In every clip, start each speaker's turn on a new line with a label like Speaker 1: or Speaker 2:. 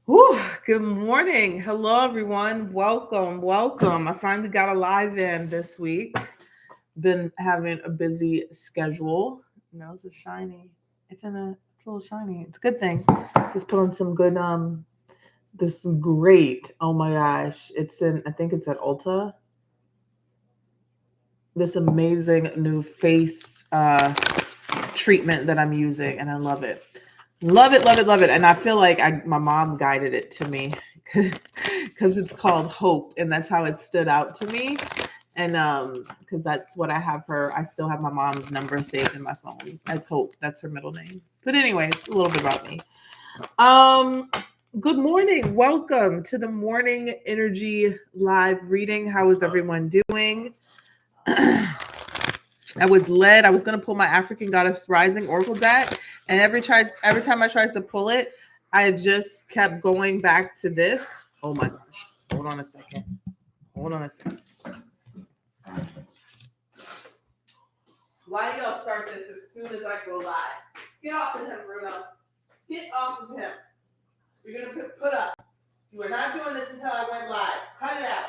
Speaker 1: Whew, good morning. Hello, everyone. Welcome. I finally got a live in this week. Been having a busy schedule. Nose is shiny. It's a little shiny. It's a good thing. Just put on some good this great. Oh my gosh. I think it's at Ulta. This amazing new face treatment that I'm using, and I love it. Love it. And I feel like my mom guided it to me because it's called Hope, and that's how it stood out to me. And because that's what I still have my mom's number saved in my phone as Hope. That's her middle name. But anyways, a little bit about me. Um, Good morning. Welcome to the morning energy live reading. How is everyone doing? I was gonna pull my African Goddess Rising Oracle deck, and every time I tried to pull it, I just kept going back to this. Oh my gosh! Hold on a second. Hold on a second. Why do y'all start this as soon as I go live? Get off of him, Bruno. Get off of him. You're gonna put up. You are not doing this until I went live. Cut it out.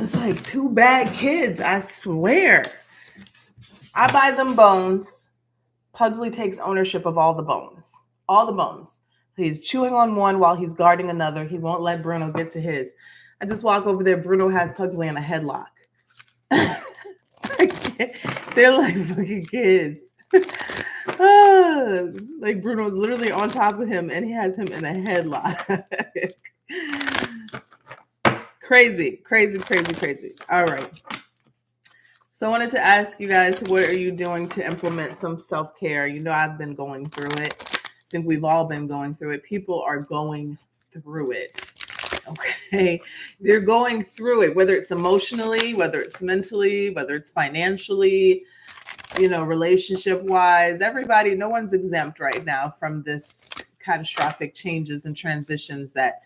Speaker 1: It's like two bad kids, I swear. I buy them bones. Pugsley takes ownership of all the bones. All the bones. He's chewing on one while he's guarding another. He won't let Bruno get to his. I just walk over there. Bruno has Pugsley in a headlock. They're like fucking kids. Like Bruno's literally on top of him and he has him in a headlock. Crazy. All right. So I wanted to ask you guys, what are you doing to implement some self-care? You know, I've been going through it. I think we've all been going through it. People are going through it. Okay. They're going through it, whether it's emotionally, whether it's mentally, whether it's financially, relationship wise. Everybody, no one's exempt right now from this catastrophic changes and transitions that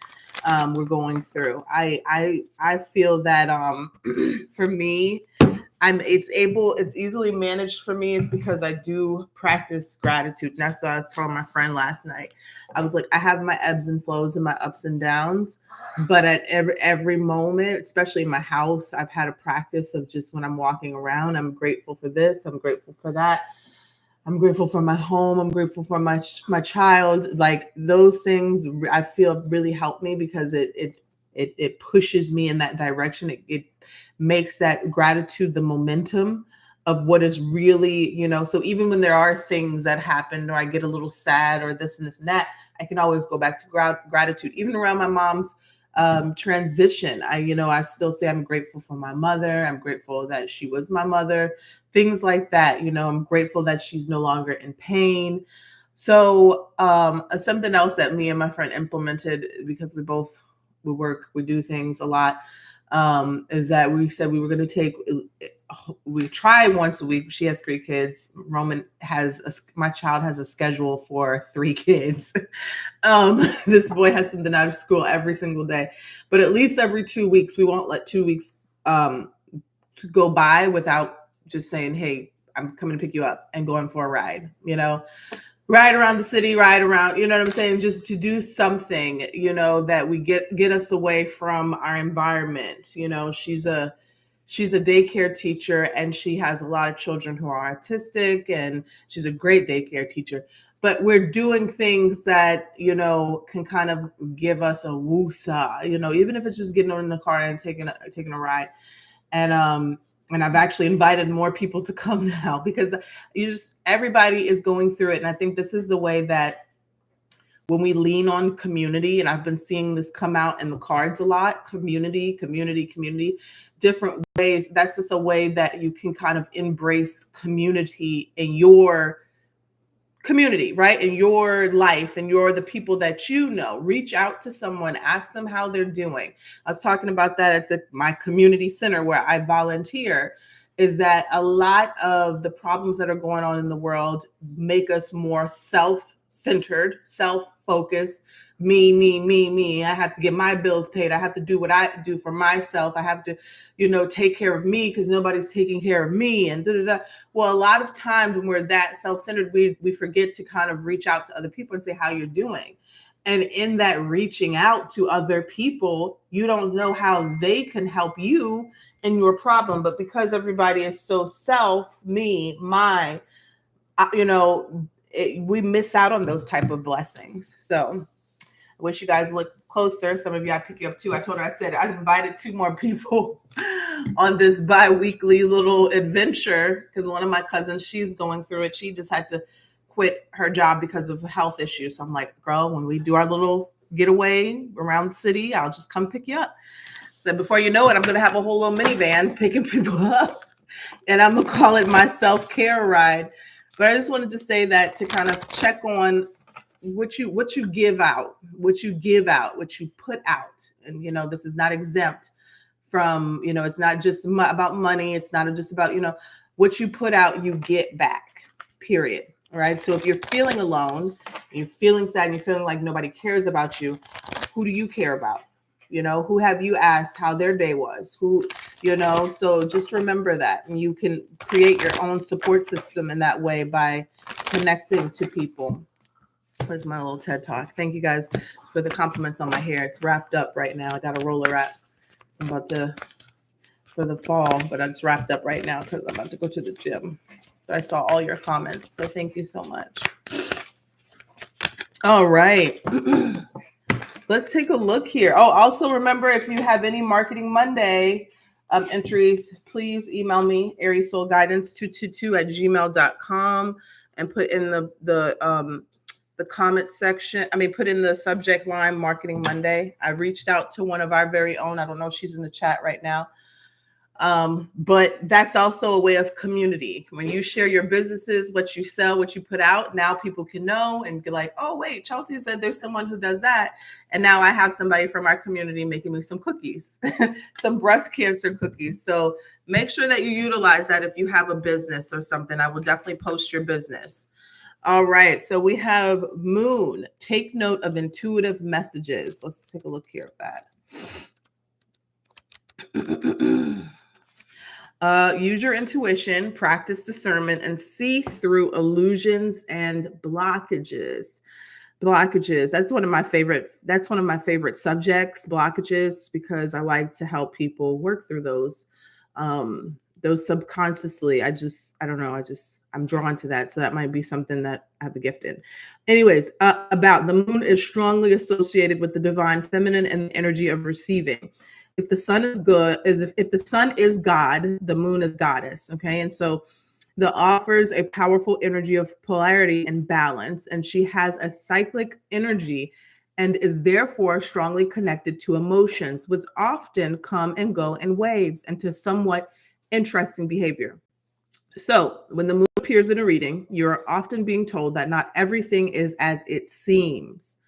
Speaker 1: we're going through. I feel that for me, it's easily managed for me is because I do practice gratitude. And that's what I was telling my friend last night. I was like, I have my ebbs and flows and my ups and downs, but at every moment, especially in my house, I've had a practice of just when I'm walking around, I'm grateful for this, I'm grateful for that. I'm grateful for my home. I'm grateful for my child. Like those things, I feel really help me because it pushes me in that direction. It makes that gratitude the momentum of what is really, so even when there are things that happen or I get a little sad or this and this and that, I can always go back to gratitude. Even around my mom's transition, I still say I'm grateful for my mother. I'm grateful that she was my mother, things like that. I'm grateful that she's no longer in pain. So something else that me and my friend implemented, because we do things a lot, is that we said we were going to we try once a week. She has 3 kids. My child has a schedule for 3 kids. This boy has something out of school every single day, but at least every 2 weeks, we won't let 2 weeks to go by without just saying, hey, I'm coming to pick you up and going for a ride, ride around the city, ride around, you know what I'm saying? Just to do something, that we get us away from our environment. She's a daycare teacher and she has a lot of children who are autistic, and she's a great daycare teacher. But we're doing things that, can kind of give us a woosah, even if it's just getting in the car and taking a ride. And I've actually invited more people to come now because everybody is going through it. And I think this is the way that when we lean on community, and I've been seeing this come out in the cards a lot, community, different ways. That's just a way that you can kind of embrace community in your community, right? In your life, and you're the people that reach out to someone, ask them how they're doing. I was talking about that at my community center where I volunteer, is that a lot of the problems that are going on in the world make us more self-centered, self-focused, me. I have to get my bills paid. I have to do what I do for myself. I have to, take care of me because nobody's taking care of me, and da da da. Well, a lot of times when we're that self-centered, we forget to kind of reach out to other people and say how you're doing. And in that reaching out to other people, you don't know how they can help you in your problem. But because everybody is so self, me, my, we miss out on those type of blessings. So I wish you guys look closer. Some of you, I pick you up too. I said I invited 2 more people on this bi-weekly little adventure because one of my cousins, she's going through it. She just had to quit her job because of health issues. So I'm like, girl, when we do our little getaway around the city, I'll just come pick you up. So before you know it, I'm going to have a whole little minivan picking people up, and I'm going to call it my self-care ride. But I just wanted to say that to kind of check on what you give out, what you put out. And, this is not exempt from, it's not just about money. It's not just about, what you put out, you get back, period. All right. So if you're feeling alone, you're feeling sad, and you're feeling like nobody cares about you, who do you care about? Who have you asked how their day was? So just remember that. And you can create your own support system in that way by connecting to people. Where's my little TED Talk? Thank you guys for the compliments on my hair. It's wrapped up right now. I got a roller wrap. I'm about to, for the fall, but it's wrapped up right now because I'm about to go to the gym. But I saw all your comments, so thank you so much. All right. Let's take a look here. Oh, also remember, if you have any Marketing Monday entries, please email me, ariessoulguidance222@gmail.com, and put in the comment section. Put in the subject line Marketing Monday. I reached out to one of our very own. I don't know if she's in the chat right now. But that's also a way of community. When you share your businesses, what you sell, what you put out, now people can know and be like, oh, wait, Chelsea said there's someone who does that. And now I have somebody from our community making me some cookies, some breast cancer cookies. So make sure that you utilize that if you have a business or something. I will definitely post your business. All right. So we have Moon. Take note of intuitive messages. Let's take a look here at that. Use your intuition, practice discernment, and see through illusions and blockages. That's one of my favorite subjects, blockages, because I like to help people work through those subconsciously. I don't know. I'm drawn to that. So that might be something that I have a gift in. Anyways, about the moon is strongly associated with the divine feminine and the energy of receiving. If the sun is good, if the sun is God, the moon is goddess. Okay. And so the offers a powerful energy of polarity and balance, and she has a cyclic energy and is therefore strongly connected to emotions, which often come and go in waves and to somewhat interesting behavior. So when the moon appears in a reading, you're often being told that not everything is as it seems.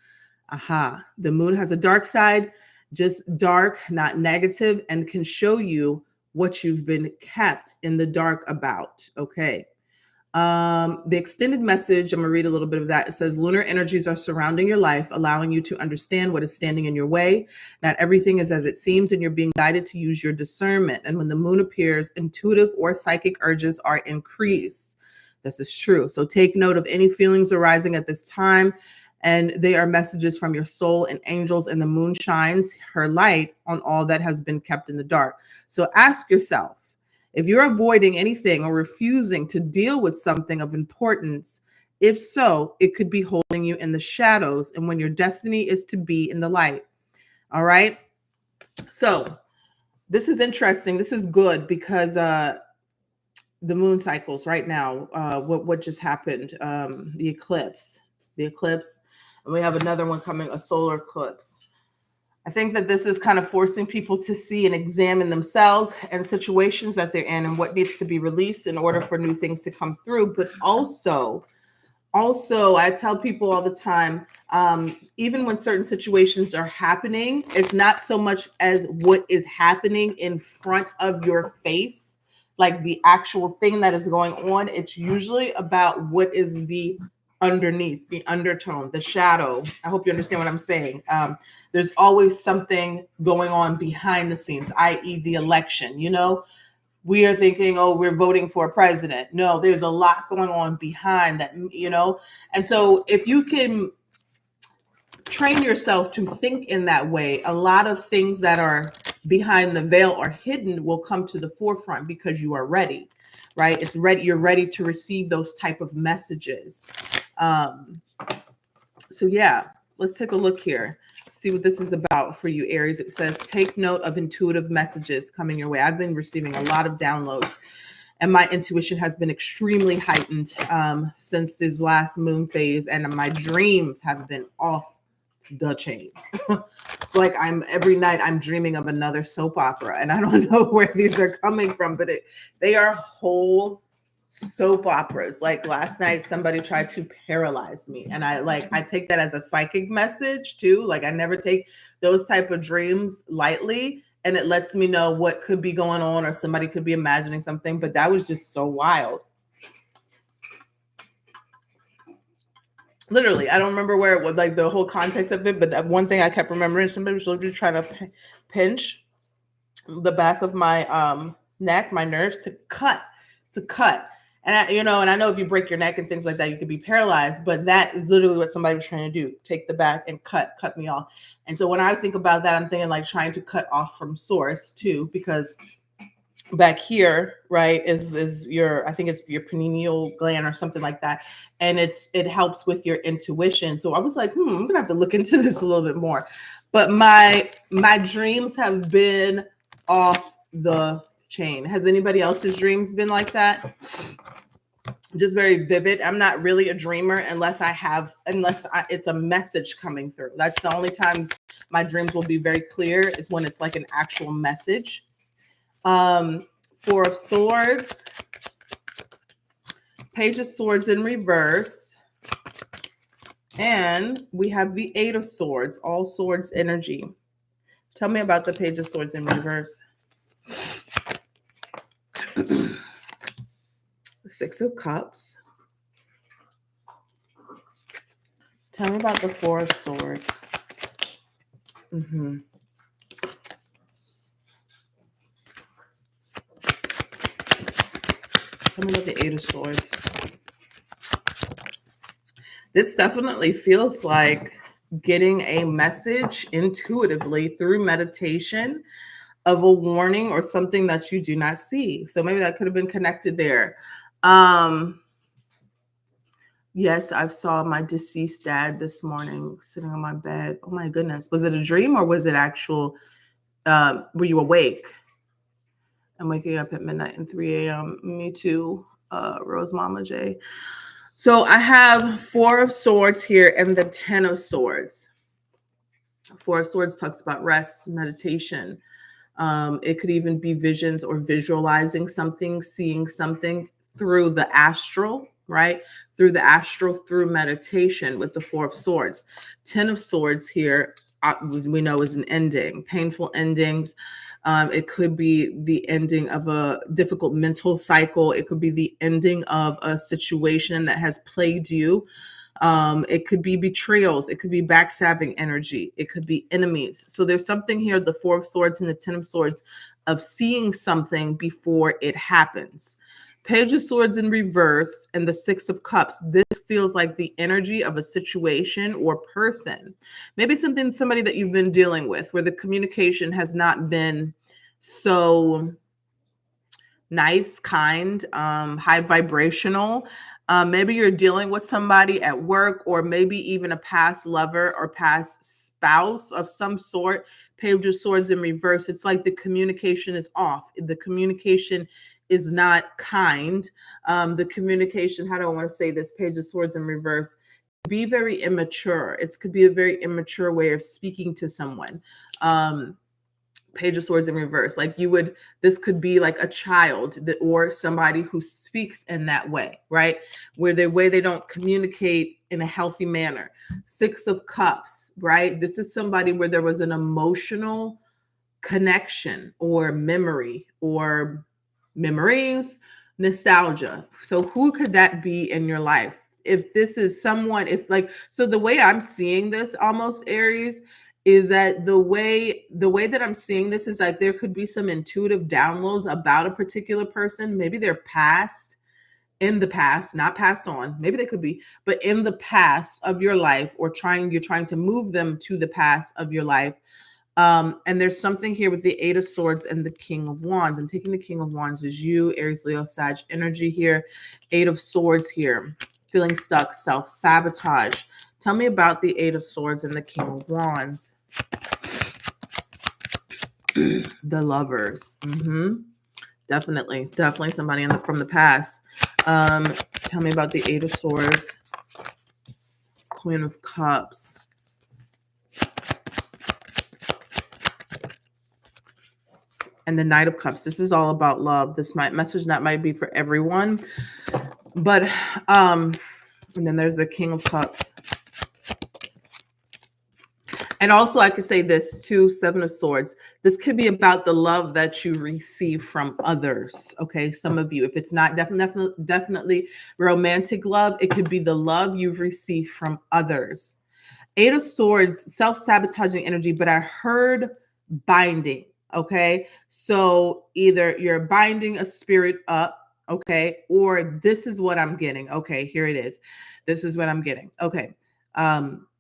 Speaker 1: The moon has a dark side, just dark, not negative, and can show you what you've been kept in the dark about. Okay. The extended message, I'm going to read a little bit of that. It says, lunar energies are surrounding your life, allowing you to understand what is standing in your way. Not everything is as it seems, and you're being guided to use your discernment. And when the moon appears, intuitive or psychic urges are increased. This is true. So take note of any feelings arising at this time. And they are messages from your soul and angels, and the moon shines her light on all that has been kept in the dark. So ask yourself, if you're avoiding anything or refusing to deal with something of importance, if so, it could be holding you in the shadows, and when your destiny is to be in the light. All right. So this is interesting. This is good because the moon cycles right now, what just happened, the eclipse, and we have another one coming, a solar eclipse. I think that this is kind of forcing people to see and examine themselves and situations that they're in and what needs to be released in order for new things to come through. But also, I tell people all the time, even when certain situations are happening, it's not so much as what is happening in front of your face, like the actual thing that is going on. It's usually about what is the underneath, the undertone, the shadow. I hope you understand what I'm saying. There's always something going on behind the scenes, i.e. the election. We are thinking, oh, we're voting for a president. No, there's a lot going on behind that. And so if you can train yourself to think in that way, a lot of things that are behind the veil or hidden will come to the forefront because you are ready, right? It's ready. You're ready to receive those type of messages. So yeah, let's take a look here. See what this is about for you, Aries. It says, take note of intuitive messages coming your way. I've been receiving a lot of downloads, and my intuition has been extremely heightened since this last moon phase, and my dreams have been off the chain. It's like every night I'm dreaming of another soap opera, and I don't know where these are coming from, but they are whole soap operas. Like last night somebody tried to paralyze me, and I take that as a psychic message too. Like I never take those type of dreams lightly, and it lets me know what could be going on, or somebody could be imagining something. But that was just so wild. Literally, I don't remember where it was, like the whole context of it, but that one thing I kept remembering, somebody was literally trying to pinch the back of my neck, my nerves, to cut. And I know if you break your neck and things like that, you could be paralyzed, but that is literally what somebody was trying to do: take the back and cut me off. And so when I think about that, I'm thinking like trying to cut off from source too, because back here, right, is your, I think it's your pineal gland or something like that, and it helps with your intuition. So I was like, I'm gonna have to look into this a little bit more. But my dreams have been off the chain. Has anybody else's dreams been like that? Just very vivid. I'm not really a dreamer unless it's a message coming through. That's the only times my dreams will be very clear, is when it's like an actual message. Four of Swords, Page of Swords in reverse, and we have the Eight of Swords, all swords energy. Tell me about the Page of Swords in reverse. Six of Cups. Tell me about the Four of Swords. Tell me about the Eight of Swords. This definitely feels like getting a message intuitively through meditation of a warning or something that you do not see. So maybe that could have been connected there. Yes, I saw my deceased dad this morning sitting on my bed. Oh my goodness. Was it a dream or was it actual? Were you awake? I'm waking up at midnight and 3 a.m. Me too, Rose Mama J. So I have Four of Swords here and the 10 of Swords. Four of Swords talks about rest, meditation. It could even be visions or visualizing something, seeing something through the astral, right? Through the astral, through meditation with the Four of Swords. 10 of Swords here, we know, is an ending, painful endings. It could be the ending of a difficult mental cycle. It could be the ending of a situation that has plagued you. It could be betrayals. It could be backstabbing energy. It could be enemies. So there's something here, the Four of Swords and the 10 of Swords, of seeing something before it happens. Page of Swords in reverse and the Six of Cups. This feels like the energy of a situation or person. Maybe somebody that you've been dealing with where the communication has not been so nice, kind, high vibrational. Maybe you're dealing with somebody at work, or maybe even a past lover or past spouse of some sort. Page of Swords in reverse. It's like the communication is off. The communication is not kind. The communication, how do I want to say this? Page of Swords in reverse. Be very immature. It could be a very immature way of speaking to someone. Page of Swords in reverse. Like this could be like a child or somebody who speaks in that way, right? Where they don't communicate in a healthy manner. Six of Cups, right? This is somebody where there was an emotional connection or memory or memories, nostalgia. So who could that be in your life? this is someone, if like, so the way I'm seeing this almost, Aries, is that the way that I'm seeing this is like there could be some intuitive downloads about a particular person, maybe their past, in the past, not passed on, maybe they could be, but in the past of your life, or you're trying to move them to the past of your life. And there's something here with the Eight of Swords and the King of Wands. And taking the King of Wands is you, Aries, Leo, Sag energy here. Eight of Swords here, feeling stuck, self-sabotage. Tell me about the Eight of Swords and the King of Wands. The Lovers. Definitely somebody from the past. Tell me about the Eight of Swords, Queen of Cups, and the Knight of Cups. This is all about love. This message might be for everyone, but and then there's the King of Cups. And also I could say this too, Seven of Swords. This could be about the love that you receive from others. Okay, some of you, if it's not definitely romantic love, it could be the love you've received from others. Eight of Swords, self-sabotaging energy, but I heard binding. Okay, so either you're binding a spirit up, okay, or this is what I'm getting. Okay, here it is. This is what I'm getting. Okay.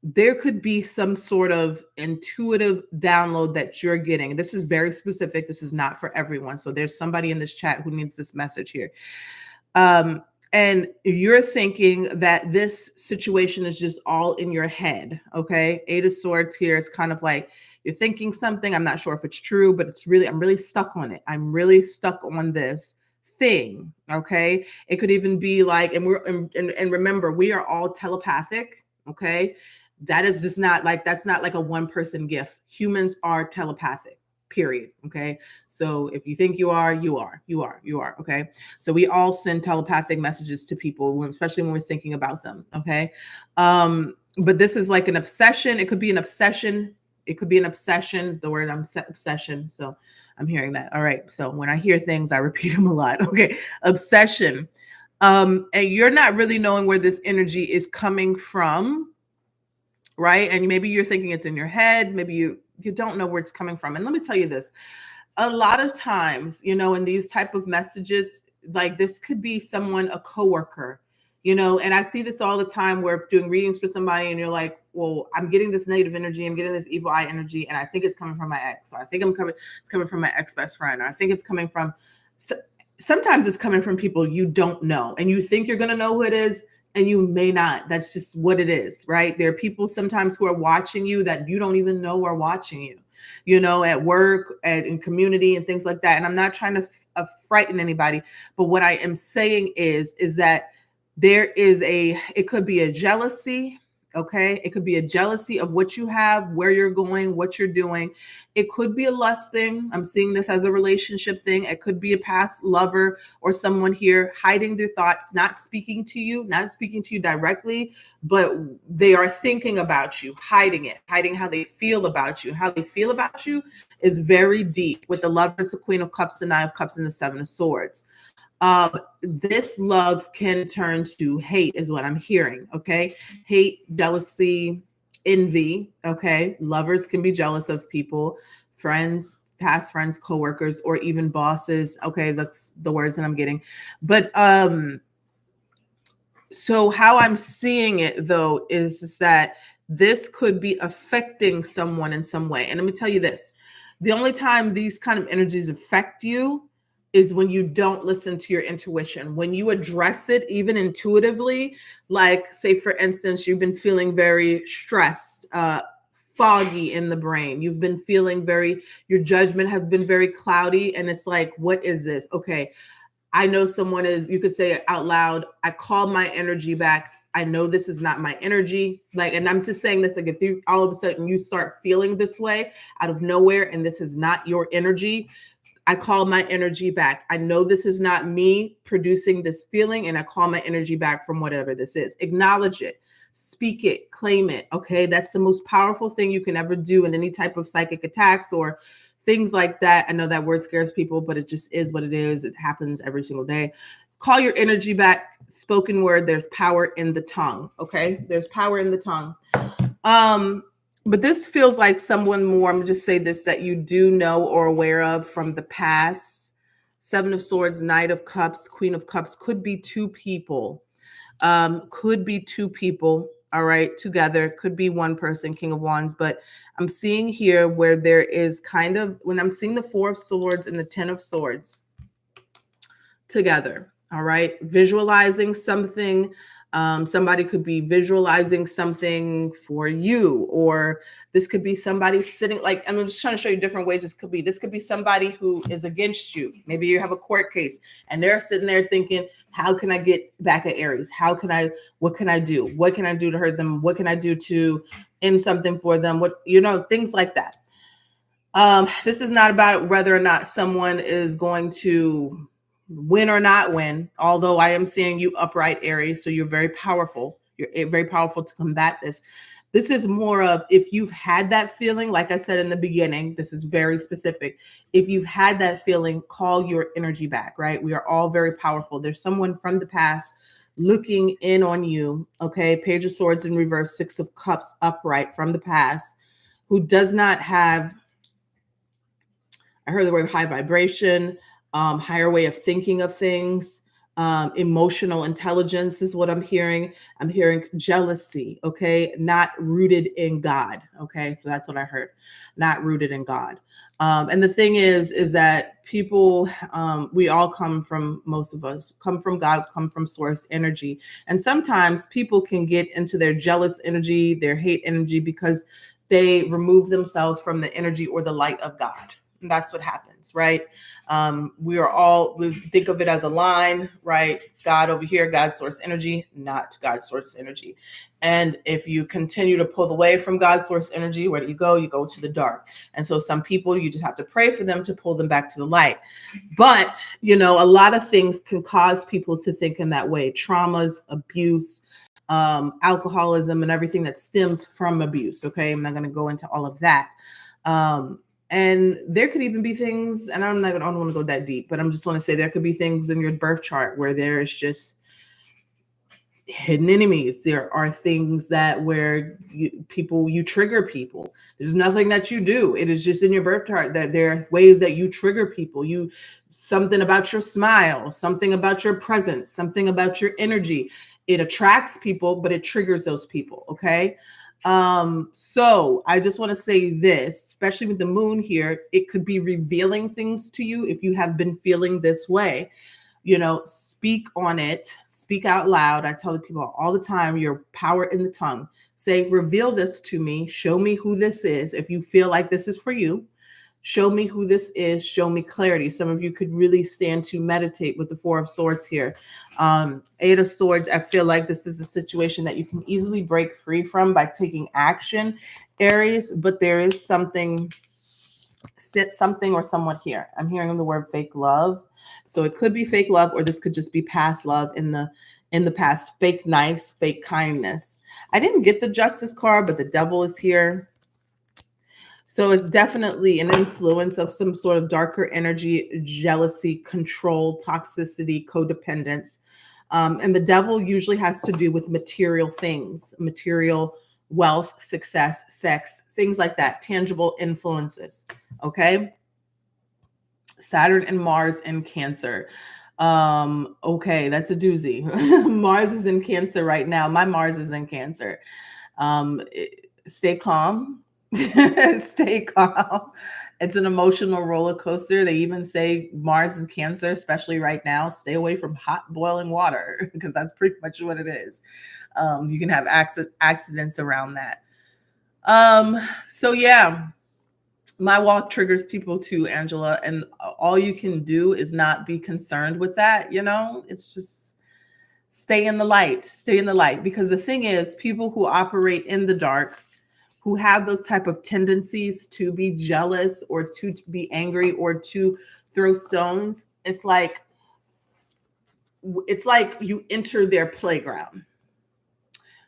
Speaker 1: There could be some sort of intuitive download that you're getting. This is very specific. This is not for everyone. So there's somebody in this chat who needs this message here. And you're thinking that this situation is just all in your head. Okay. Eight of Swords here is kind of like you're thinking something. I'm not sure if it's true, but I'm really stuck on it. I'm really stuck on this thing. Okay. It could even be like, and remember, we are all telepathic. Okay. That is just not like, that's not like a one person gift. Humans are telepathic, period. Okay. So if you think you are, you are. Okay. So we all send telepathic messages to people, especially when we're thinking about them. Okay. But this is like an obsession. It could be an obsession. The word obsession. So I'm hearing that. All right. So when I hear things, I repeat them a lot. Okay. Obsession. And you're not really knowing where this energy is coming from. Right. And maybe you're thinking it's in your head. Maybe you don't know where it's coming from. And let me tell you this, a lot of times, in these type of messages, like this could be someone, a coworker, and I see this all the time where doing readings for somebody and you're like, well, I'm getting this negative energy. I'm getting this evil eye energy. And I think it's coming from my ex, or I think it's coming from my ex-best friend, or I think it's coming from, sometimes it's coming from people you don't know and you think you're going to know who it is. And you may not. That's just what it is, right? There are people sometimes who are watching you that you don't even know are watching you, at work, in community and things like that. And I'm not trying to frighten anybody, but what I am saying is that it could be a jealousy. Okay. It could be a jealousy of what you have, where you're going, what you're doing. It could be a lust thing. I'm seeing this as a relationship thing. It could be a past lover or someone here hiding their thoughts, not speaking to you directly, but they are thinking about you, hiding how they feel about you. How they feel about you is very deep, with the Lovers, the Queen of Cups, the Nine of Cups, and the Seven of Swords. This love can turn to hate is what I'm hearing. Okay. Hate, jealousy, envy. Okay. Lovers can be jealous of people, friends, past friends, coworkers, or even bosses. Okay. That's the words that I'm getting. But, so how I'm seeing it though, is that this could be affecting someone in some way. And let me tell you this, the only time these kind of energies affect you is when you don't listen to your intuition, when you address it, even intuitively, like say, for instance, you've been feeling very stressed, foggy in the brain. You've been feeling your judgment has been very cloudy. And it's like, what is this? Okay. I know someone you could say it out loud. I call my energy back. I know this is not my energy. And I'm just saying this, like if you all of a sudden you start feeling this way out of nowhere, and this is not your energy, I call my energy back. I know this is not me producing this feeling, and I call my energy back from whatever this is. Acknowledge it, speak it, claim it. Okay. That's the most powerful thing you can ever do in any type of psychic attacks or things like that. I know that word scares people, but it just is what it is. It happens every single day. Call your energy back. Spoken word, there's power in the tongue. Okay, there's power in the tongue. But this feels like someone more, I'm gonna just say this, that you do know or aware of from the past. Seven of Swords, Knight of Cups, Queen of Cups, could be two people. Could be two people, all right, together. Could be one person, King of Wands. But I'm seeing here where there is kind of, when I'm seeing the Four of Swords and the Ten of Swords together, all right, visualizing something. Somebody could be visualizing something for you, or this could be somebody sitting, like, I'm just trying to show you different ways this could be somebody who is against you. Maybe you have a court case and they're sitting there thinking, how can I get back at Aries? What can I do? What can I do to hurt them? What can I do to end something for them? What, things like that. This is not about whether or not someone is going to win or not win, although I am seeing you upright, Aries, so you're very powerful. You're very powerful to combat this. This is more of, if you've had that feeling, like I said in the beginning, this is very specific. If you've had that feeling, call your energy back, right? We are all very powerful. There's someone from the past looking in on you, okay? Page of Swords in reverse, Six of Cups upright from the past, who does not have, I heard the word high vibration, higher way of thinking of things, emotional intelligence is what I'm hearing. I'm hearing jealousy, okay? Not rooted in God, okay? So that's what I heard, not rooted in God. And the thing is that people, we all most of us come from God, come from source energy. And sometimes people can get into their jealous energy, their hate energy, because they remove themselves from the energy or the light of God. And that's what happens, right? We think of it as a line, right? God over here, God source energy, not God source energy. And if you continue to pull away from God source energy, where do you go? You go to the dark. And so some people, you just have to pray for them to pull them back to the light. But, a lot of things can cause people to think in that way. Traumas, abuse, alcoholism, and everything that stems from abuse. Okay. I'm not going to go into all of that. And there could even be things, and I don't want to go that deep, but I'm just want to say there could be things in your birth chart where there is just hidden enemies. There are things where you trigger people. There's nothing that you do. It is just in your birth chart that there are ways that you trigger people. Something about your smile, something about your presence, something about your energy. It attracts people, but it triggers those people. Okay. So I just want to say this, especially with the moon here, it could be revealing things to you if you have been feeling this way. Speak on it, speak out loud. I tell the people all the time, your power in the tongue. Say, reveal this to me, show me who this is. If you feel like this is for you, show me who this is, show me clarity. Some of you could really stand to meditate with the Four of Swords here. Eight of Swords, I feel like this is a situation that you can easily break free from by taking action, Aries, but there is something or someone here. I'm hearing the word fake love. So it could be fake love, or this could just be past love in the past, fake nice, fake kindness. I didn't get the Justice card, but the Devil is here. So it's definitely an influence of some sort of darker energy, jealousy, control, toxicity, codependence. And the Devil usually has to do with material things, material wealth, success, sex, things like that, tangible influences. Okay. Saturn and Mars in Cancer. Okay, that's a doozy. Mars is in Cancer right now. My Mars is in Cancer. Stay calm. Stay calm. It's an emotional roller coaster. They even say Mars and Cancer, especially right now, stay away from hot boiling water, because that's pretty much what it is. You can have accidents around that. So yeah, my walk triggers people too, Angela, and all you can do is not be concerned with that. It's just stay in the light, because the thing is, people who operate in the dark, who have those type of tendencies to be jealous or to be angry or to throw stones, it's like you enter their playground.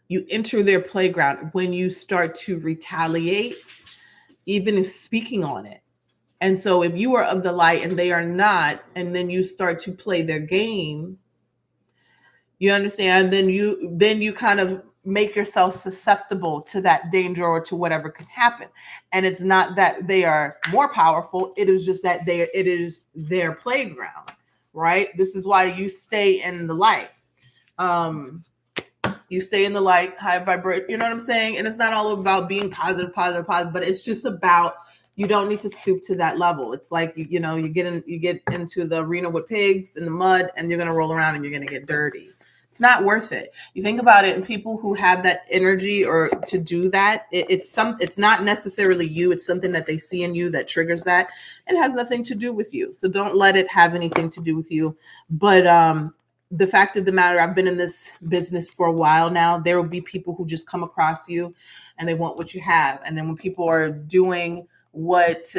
Speaker 1: You enter their playground when you start to retaliate, even speaking on it. And so if you are of the light and they are not, and then you start to play their game, You understand? Then you kind of make yourself susceptible to that danger or to whatever could happen. And it's not that they are more powerful, it is just that it is their playground, right? This is why you stay in the light. Um you stay in the light, high vibrate, you know what I'm saying? And it's not all about being positive, positive, positive, but it's just about, you don't need to stoop to that level. It's like, you get into the arena with pigs in the mud, and you're going to roll around and you're going to get dirty. It's not worth it. You think about it, and people who have that energy or to do that, it's not necessarily you. It's something that they see in you that triggers that. It has nothing to do with you. So don't let it have anything to do with you. But the fact of the matter, I've been in this business for a while now. There will be people who just come across you and they want what you have. And then when people are doing what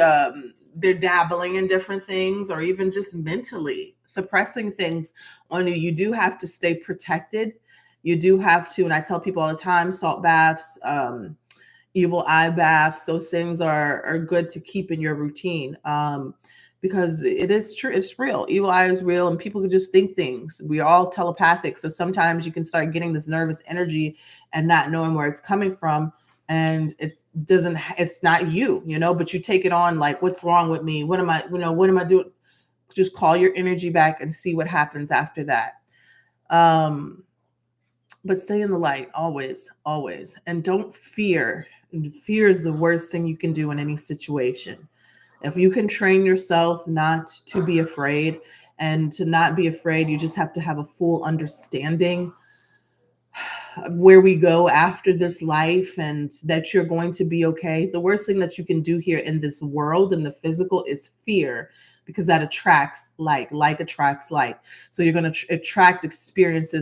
Speaker 1: they're dabbling in different things, or even just mentally suppressing things on you, you do have to stay protected. You do have to, and I tell people all the time, salt baths, evil eye baths, those things are good to keep in your routine. Because it is true, it's real. Evil eye is real, and people can just think things. We're all telepathic, so sometimes you can start getting this nervous energy and not knowing where it's coming from, and it's not you, but you take it on like, what's wrong with me? What am I doing? Just call your energy back and see what happens after that. But stay in the light always, always, and don't fear. Fear is the worst thing you can do in any situation. If you can train yourself not to be afraid, and to not be afraid, you just have to have a full understanding of where we go after this life, and that you're going to be okay. The worst thing that you can do here in this world, in the physical, is fear, because that attracts like attracts like. So you're going to attract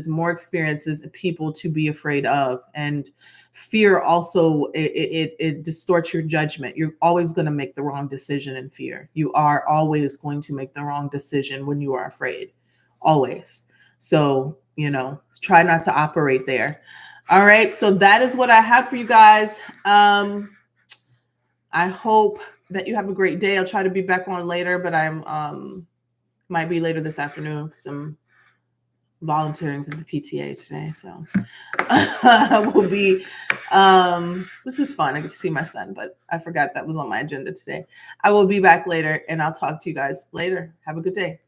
Speaker 1: more experiences, and people to be afraid of. And fear also, it distorts your judgment. You're always going to make the wrong decision in fear. You are always going to make the wrong decision when you are afraid, always. So try not to operate there. All right, so that is what I have for you guys. I hope that you have a great day. I'll try to be back on later, but I'm might be later this afternoon because I'm volunteering for the PTA today. So I will be, this is fun. I get to see my son, but I forgot that was on my agenda today. I will be back later, and I'll talk to you guys later. Have a good day.